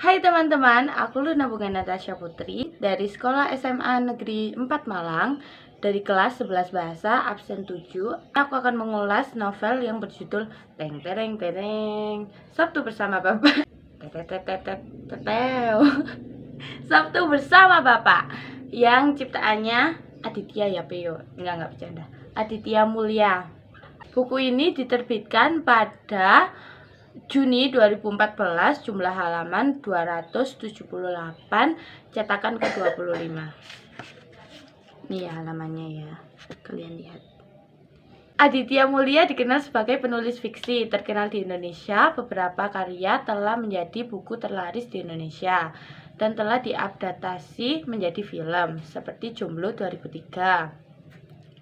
Hai teman-teman, aku Luna Bunga Natasha Putri dari Sekolah SMA Negeri 4 Malang dari kelas 11 Bahasa absen 7. Aku akan mengulas novel yang berjudul Teng Tereng Tereng Sabtu Bersama Bapak. Sabtu Bersama Bapak yang ciptaannya Aditya Yapeo. Enggak bercanda. Aditya Mulia. Buku ini diterbitkan pada Juni 2014, jumlah halaman 278, cetakan ke-25. Nih ya halamannya ya, kalian lihat. Aditya Mulia dikenal sebagai penulis fiksi terkenal di Indonesia. Beberapa karya telah menjadi buku terlaris di Indonesia dan telah diadaptasi menjadi film seperti Jomblo 2003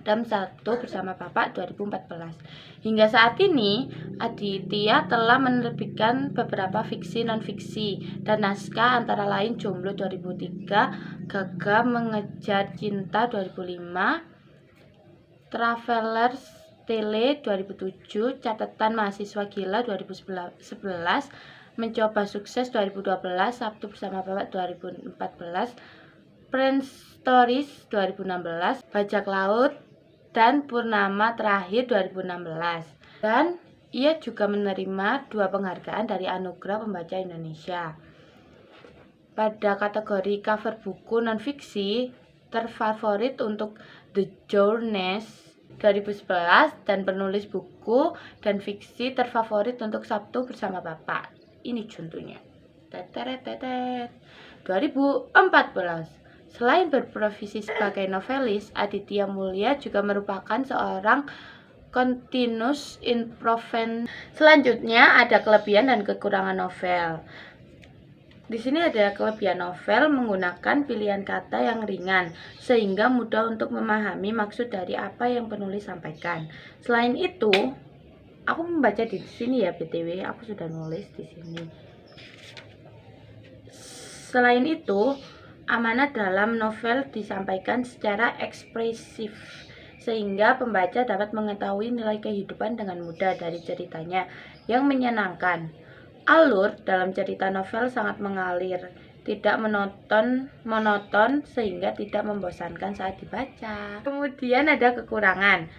dan Sabtu Bersama Bapak 2014. Hingga saat ini, Aditya telah menerbitkan beberapa fiksi non-fiksi dan naskah antara lain Jomblo 2003, Gagal Mengejar Cinta 2005, Travelers Tele 2007, Catatan Mahasiswa Gila 2011, Mencoba Sukses 2012, Sabtu Bersama Bapak 2014, Friends Stories 2016, Bajak Laut dan Purnama Terakhir 2016. Dan ia juga menerima 2 penghargaan dari Anugerah Pembaca Indonesia. Pada kategori cover buku non-fiksi, terfavorit untuk The Journey 2011 dan penulis buku dan fiksi terfavorit untuk Sabtu Bersama Bapak. Ini contohnya. 2014. Selain berprofesi sebagai novelis, Aditya Mulia juga merupakan seorang continuous improvement. Selanjutnya ada kelebihan dan kekurangan novel. Di sini ada kelebihan novel menggunakan pilihan kata yang ringan sehingga mudah untuk memahami maksud dari apa yang penulis sampaikan. Selain itu, aku membaca di sini ya BTW, aku sudah nulis di sini. Selain itu, amanat dalam novel disampaikan secara ekspresif sehingga pembaca dapat mengetahui nilai kehidupan dengan mudah dari ceritanya yang menyenangkan. Alur dalam cerita novel sangat mengalir, tidak monoton sehingga tidak membosankan saat dibaca. Kemudian ada kekurangan.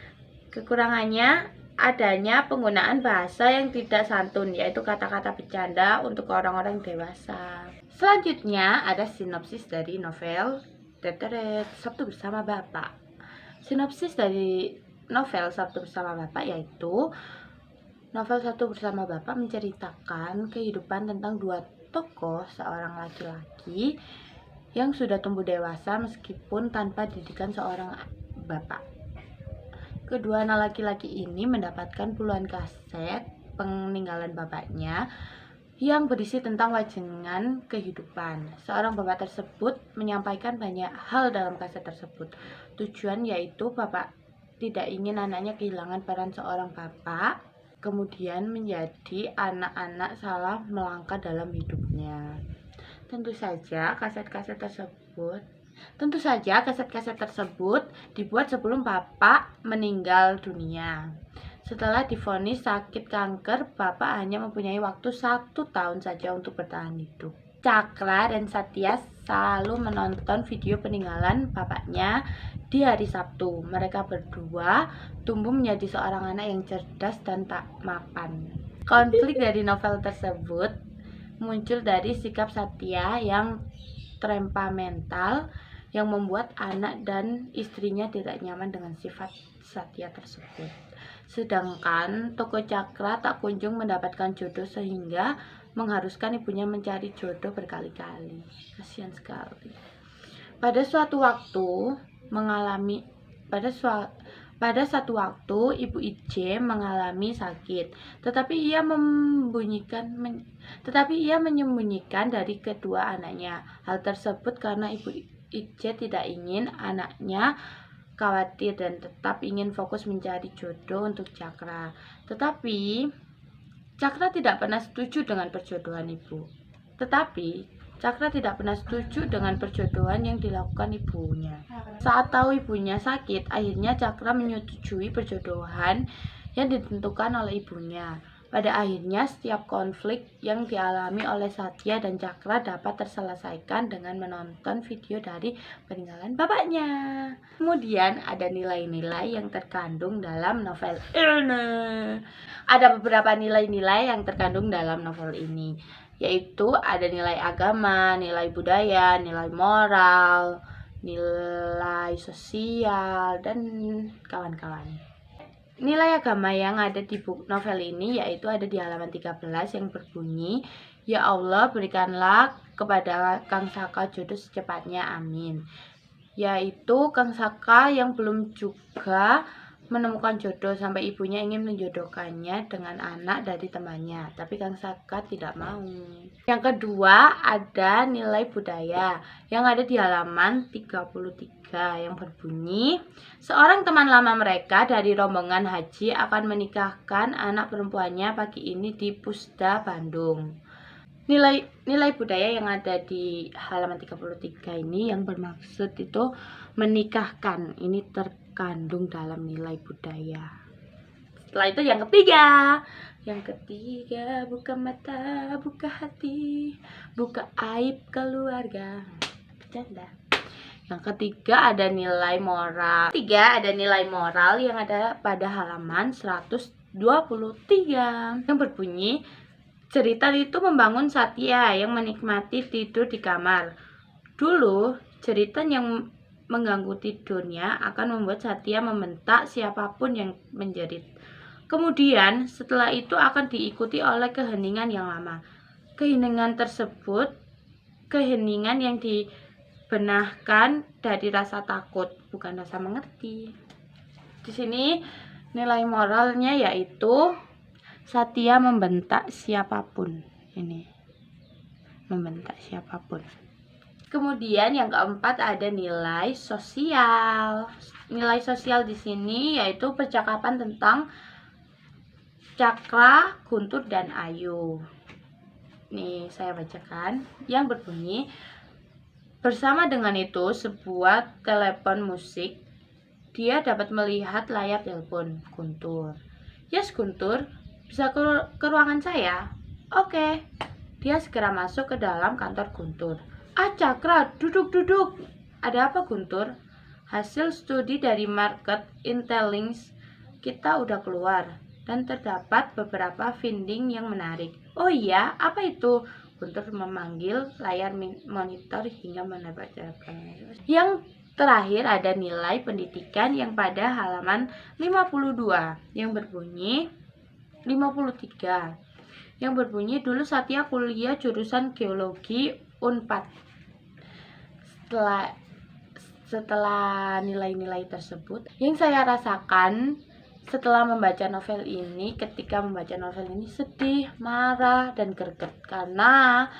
Kekurangannya adanya penggunaan bahasa yang tidak santun, yaitu kata-kata bercanda untuk orang-orang dewasa. Selanjutnya ada sinopsis dari novel Sabtu Bersama Bapak. Sinopsis dari novel Sabtu Bersama Bapak yaitu novel Sabtu Bersama Bapak menceritakan kehidupan tentang 2 tokoh, seorang laki-laki yang sudah tumbuh dewasa meskipun tanpa didikan seorang bapak. Kedua anak laki-laki ini mendapatkan puluhan kaset peninggalan bapaknya yang berisi tentang wajangan kehidupan. Seorang bapak tersebut menyampaikan banyak hal dalam kaset tersebut. Tujuan yaitu bapak tidak ingin anaknya kehilangan peran seorang bapak, kemudian menjadi anak-anak salah melangkah dalam hidupnya. Tentu saja kaset-kaset tersebut dibuat sebelum bapak meninggal dunia. Setelah divonis sakit kanker, bapak hanya mempunyai waktu 1 tahun saja untuk bertahan hidup. Cakra dan Satya selalu menonton video peninggalan bapaknya di hari Sabtu. Mereka berdua tumbuh menjadi seorang anak yang cerdas dan tak mapan. Konflik dari novel tersebut muncul dari sikap Satya yang temperamental yang membuat anak dan istrinya tidak nyaman dengan sifat Satya tersebut. Sedangkan tokoh Cakra tak kunjung mendapatkan jodoh sehingga mengharuskan ibunya mencari jodoh berkali-kali. Kasihan sekali. Pada satu waktu Ibu IJ mengalami sakit, tetapi ia menyembunyikan dari kedua anaknya. Hal tersebut karena Ibu IJ tidak ingin anaknya khawatir dan tetap ingin fokus mencari jodoh untuk Cakra. Tetapi Cakra tidak pernah setuju dengan perjodohan yang dilakukan ibunya. Saat tahu ibunya sakit, akhirnya Cakra menyetujui perjodohan yang ditentukan oleh ibunya. Pada akhirnya, setiap konflik yang dialami oleh Satya dan Cakra dapat terselesaikan dengan menonton video dari peninggalan bapaknya. Kemudian ada nilai-nilai yang terkandung dalam novel ini. Ada beberapa nilai-nilai yang terkandung dalam novel ini, yaitu ada nilai agama, nilai budaya, nilai moral, nilai sosial, dan kawan-kawan. Nilai agama yang ada di buku novel ini yaitu ada di halaman 13 yang berbunyi, "Ya Allah, berikanlah kepada Kang Saka jodoh secepatnya, amin." Yaitu Kang Saka yang belum juga menemukan jodoh sampai ibunya ingin menjodohkannya dengan anak dari temannya, tapi Kang Saka tidak mau. Yang kedua ada nilai budaya yang ada di halaman 33 yang berbunyi, "Seorang teman lama mereka dari rombongan haji akan menikahkan anak perempuannya pagi ini di Pusda Bandung." Nilai budaya yang ada di halaman 33 ini yang bermaksud itu menikahkan, ini terkandung dalam nilai budaya. Setelah itu yang ketiga, buka mata, buka hati, buka aib keluarga. Bercanda. Yang ketiga ada nilai moral. Yang ada pada halaman 123 yang berbunyi, cerita itu membangun Satya yang menikmati tidur di kamar. Dulu, cerita yang mengganggu tidurnya akan membuat Satya membentak siapapun yang menjerit. Kemudian, setelah itu akan diikuti oleh keheningan yang lama. Keheningan yang dibenahkan dari rasa takut, bukan rasa mengerti. Di sini nilai moralnya yaitu Satya membentak siapapun. Ini membentak siapapun. Kemudian yang keempat ada nilai sosial. Nilai sosial di sini yaitu percakapan tentang Cakra, Guntur, dan Ayu. Nih saya bacakan yang berbunyi, bersama dengan itu sebuah telepon musik. Dia dapat melihat layar telepon Guntur. "Yes, Guntur, bisa ke ruangan saya?" "Oke." Dia segera masuk ke dalam kantor Guntur. "Ah, Cakra, duduk. Ada apa, Guntur?" "Hasil studi dari market intelligence kita udah keluar dan terdapat beberapa finding yang menarik." "Oh iya, apa itu?" Guntur memanggil layar monitor hingga menebak-nebak. Yang terakhir ada nilai pendidikan yang pada halaman 52 yang berbunyi 53 yang berbunyi, dulu Satya kuliah jurusan geologi Unpad. Setelah nilai-nilai tersebut, yang saya rasakan setelah membaca novel ini, ketika membaca novel ini sedih, marah, dan greget karena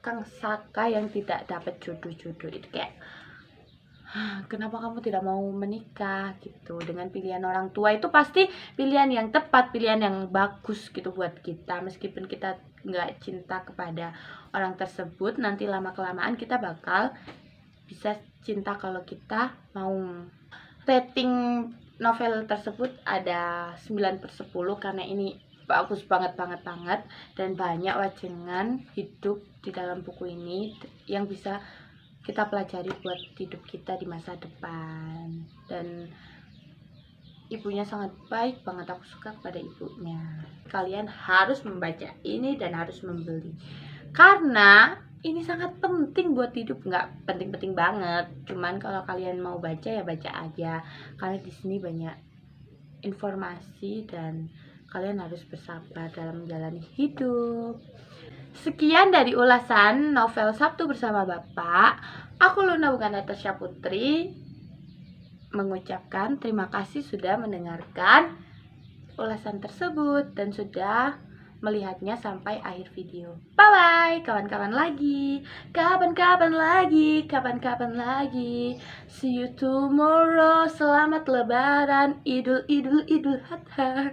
Kang Saka yang tidak dapat jodoh-jodoh itu kayak, kenapa kamu tidak mau menikah gitu dengan pilihan orang tua? Itu pasti pilihan yang tepat, pilihan yang bagus gitu buat kita. Meskipun kita nggak cinta kepada orang tersebut, nanti lama-kelamaan kita bakal bisa cinta kalau kita mau. Rating novel tersebut ada 9/10 karena ini bagus banget dan banyak wajangan hidup di dalam buku ini yang bisa kita pelajari buat hidup kita di masa depan. Dan ibunya sangat baik banget, aku suka kepada ibunya. Kalian harus membaca ini dan harus membeli karena ini sangat penting buat hidup. Nggak penting-penting banget, cuman kalau kalian mau baca ya baca aja karena di sini banyak informasi dan kalian harus bersabar dalam menjalani hidup. Sekian dari ulasan novel Sabtu Bersama Bapak. Aku Luna bukan Natasha Putri mengucapkan terima kasih sudah mendengarkan ulasan tersebut dan sudah melihatnya sampai akhir video. Bye bye, kapan-kapan lagi. See you tomorrow. Selamat Lebaran, Idul Adha.